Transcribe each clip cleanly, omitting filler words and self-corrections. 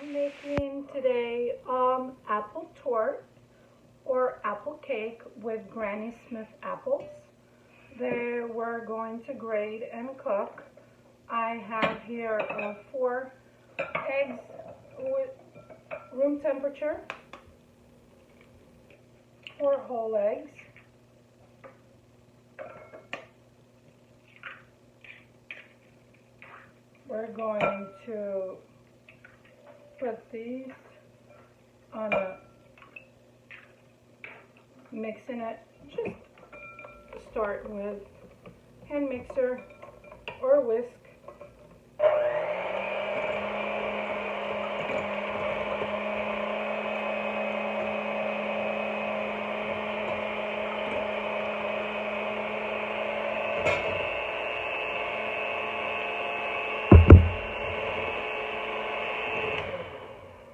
Making today apple tort or apple cake with Granny Smith apples. They we're going to grate and cook. I have here 4 eggs with room temperature, 4 whole eggs. We're going to put these on a mixing it. Just start with hand mixer or whisk.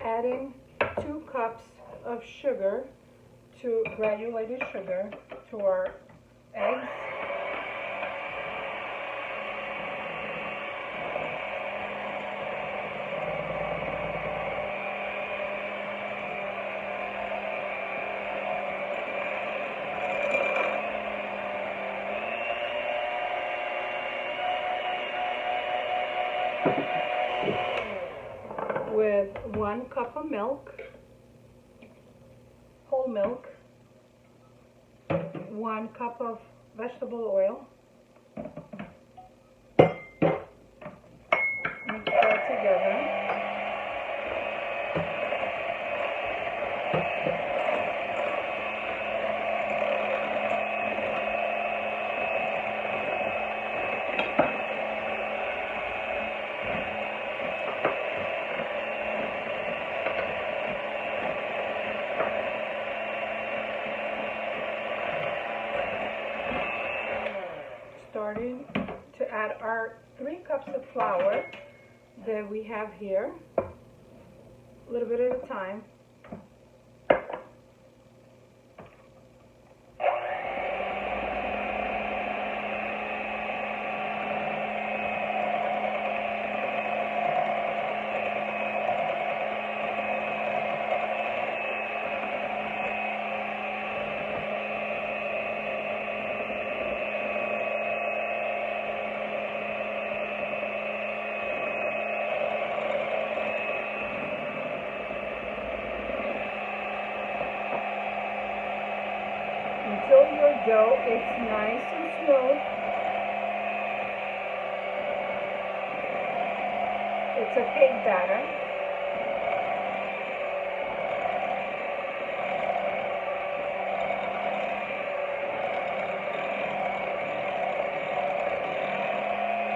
Adding 2 cups of sugar, to granulated sugar, to our eggs. With 1 cup of milk, whole milk, 1 cup of vegetable oil. Mix that together. Starting to add our 3 cups of flour that we have here, a little bit at a time. Until your dough is nice and smooth. It's a cake batter.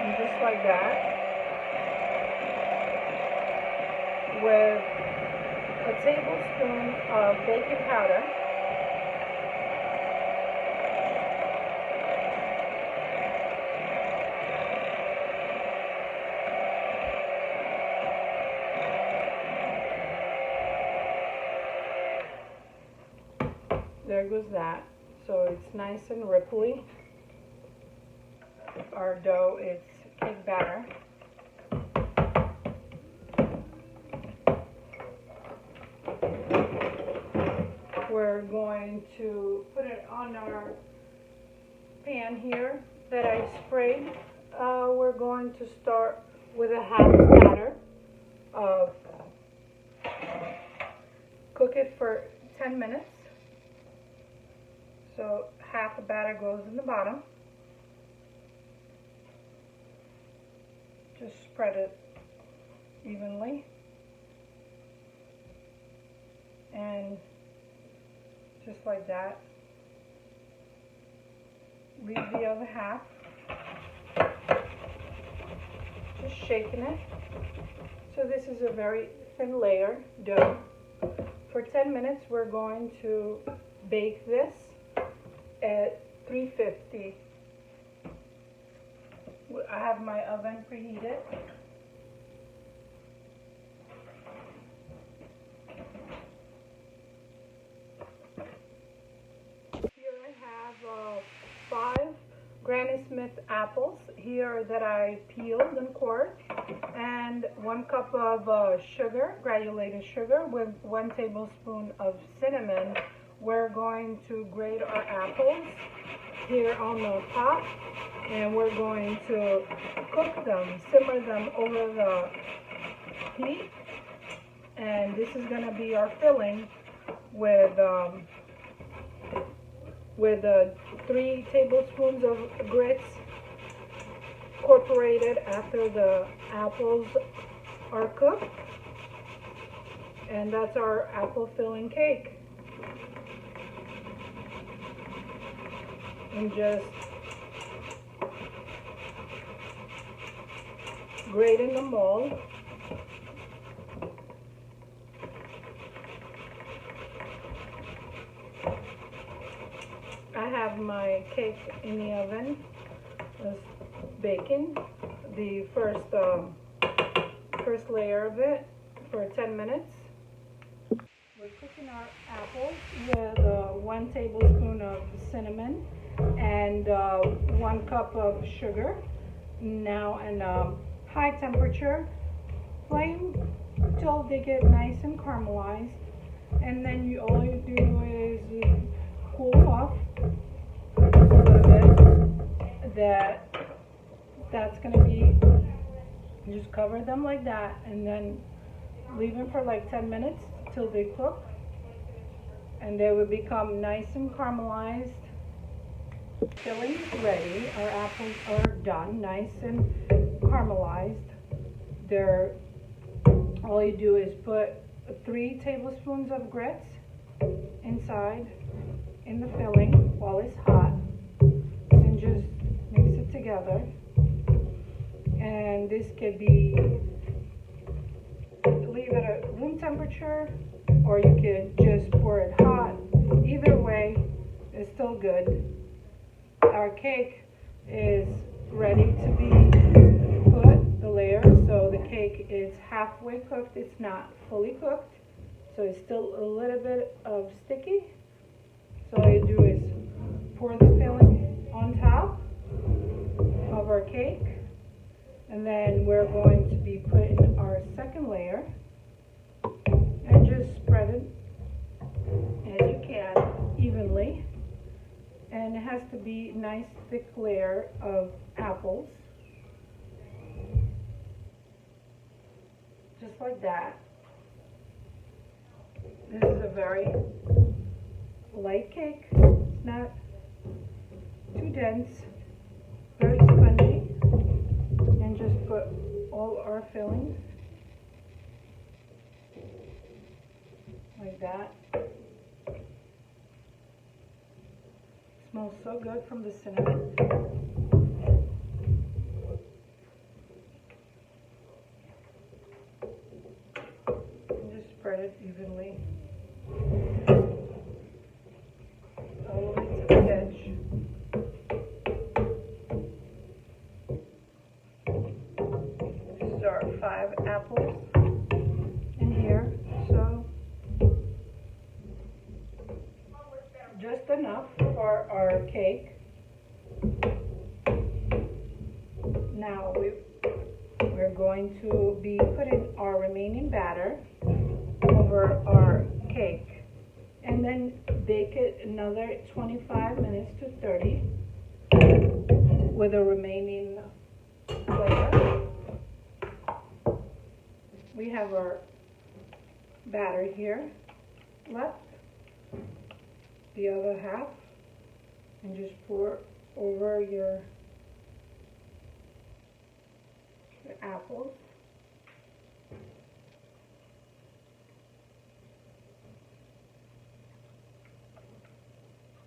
And just like that. With a tablespoon of baking powder. There goes that. So it's nice and ripply. Our dough is cake batter. We're going to put it on our pan here that I sprayed. We're going to start with a half batter of cook it for 10 minutes. So half a batter goes in the bottom. Just spread it evenly. And just like that. Leave the other half. Just shaking it. So this is a very thin layer dough. For 10 minutes we're going to bake this at 350. I have my oven preheated. Here I have 5 Granny Smith apples here that I peeled and cored. and 1 cup of sugar, granulated sugar, with 1 tablespoon of cinnamon. We're going to grate our apples here on the top, and we're going to cook them, simmer them over the heat. And this is going to be our filling with 3 tablespoons of grits incorporated after the apples are cooked. And that's our apple filling cake. And just grate in the mold. I have my cake in the oven. It's baking the first layer of it for 10 minutes. We're cooking our apples with 1 tablespoon of cinnamon and 1 cup of sugar. Now in a high temperature flame till they get nice and caramelized. And then all you do is cool off a little bit. That's gonna be, just cover them like that and then leave them for like 10 minutes till they cook, and they will become nice and caramelized. Filling's ready. Our apples are done, nice and caramelized. All you do is put 3 tablespoons of grits inside in the filling while it's hot, and just mix it together. And this could be, leave it at room temperature, or you could just pour it hot. Either way is still good. Our cake is ready to be put, the layer, so the cake is halfway cooked. It's not fully cooked, so it's still a little bit of sticky. So all you do is pour the filling on top of our cake, and then we're going to be putting our second layer, and just spread it as you can evenly. And it has to be a nice thick layer of apples, just like that. This is a very light cake. It's not too dense, very spongy. And just put all our fillings like that. Smells so good from the cinnamon. And just spread it evenly all the way to the edge. These are 5 apples in here, so just enough for our cake. Now we're going to be putting our remaining batter over our cake, and then bake it another 25 minutes to 30 with a remaining layer. We have our batter here left, the other half, and just pour over your apples.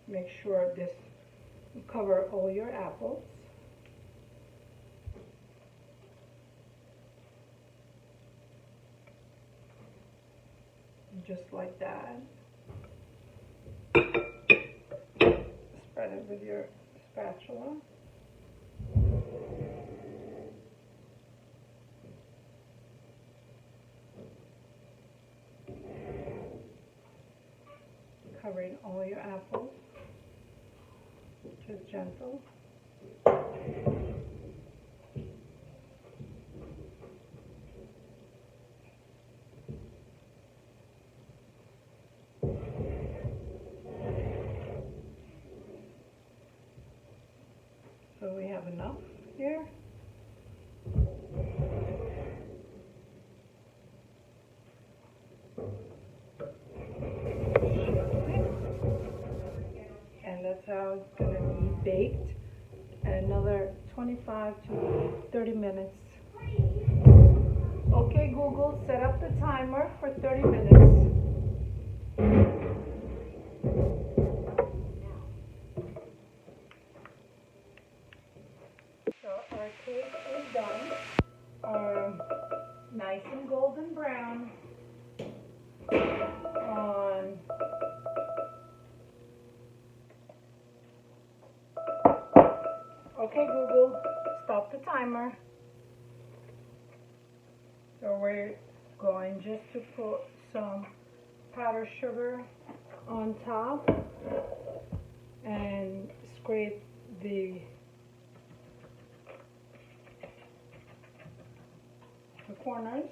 Make sure this cover all your apples. Just like that. Spread it with your spatula. Covering all your apples. Just gentle. And that's how it's going to be baked. Another 25 to 30 minutes. Okay, Google, set up the timer for 30 minutes. So our cake is done. Nice and golden brown. Okay, Google, stop the timer. So we're going just to put some powdered sugar on top and scrape the corners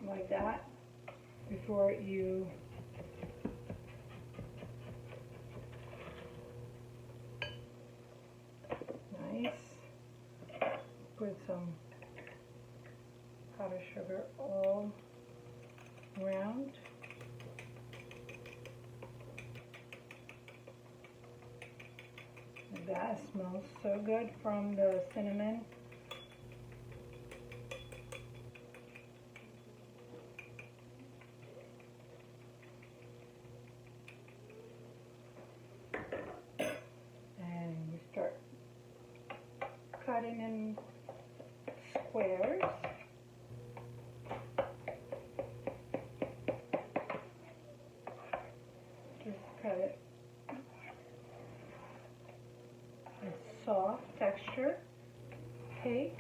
like that before you put some powdered sugar all around. That smells so good from the cinnamon. And you start cutting in squares. Just cut it. It's soft texture cake.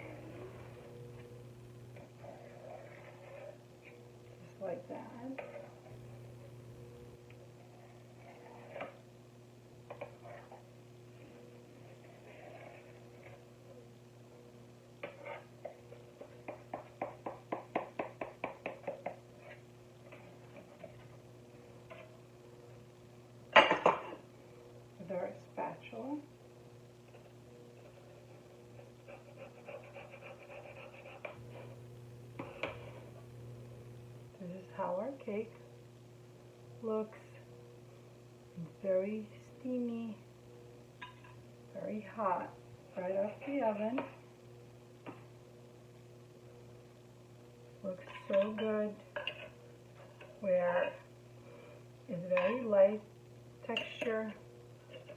Just like that. With our spatula. This is how our cake looks. Very steamy, very hot, right off the oven. Looks so good. Where it's very light texture,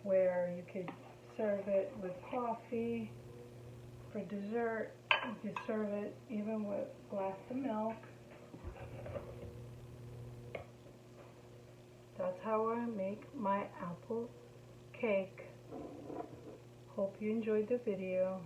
where you could serve it with coffee. For dessert, you could serve it even with a glass of milk. That's how I make my apple cake. Hope you enjoyed the video.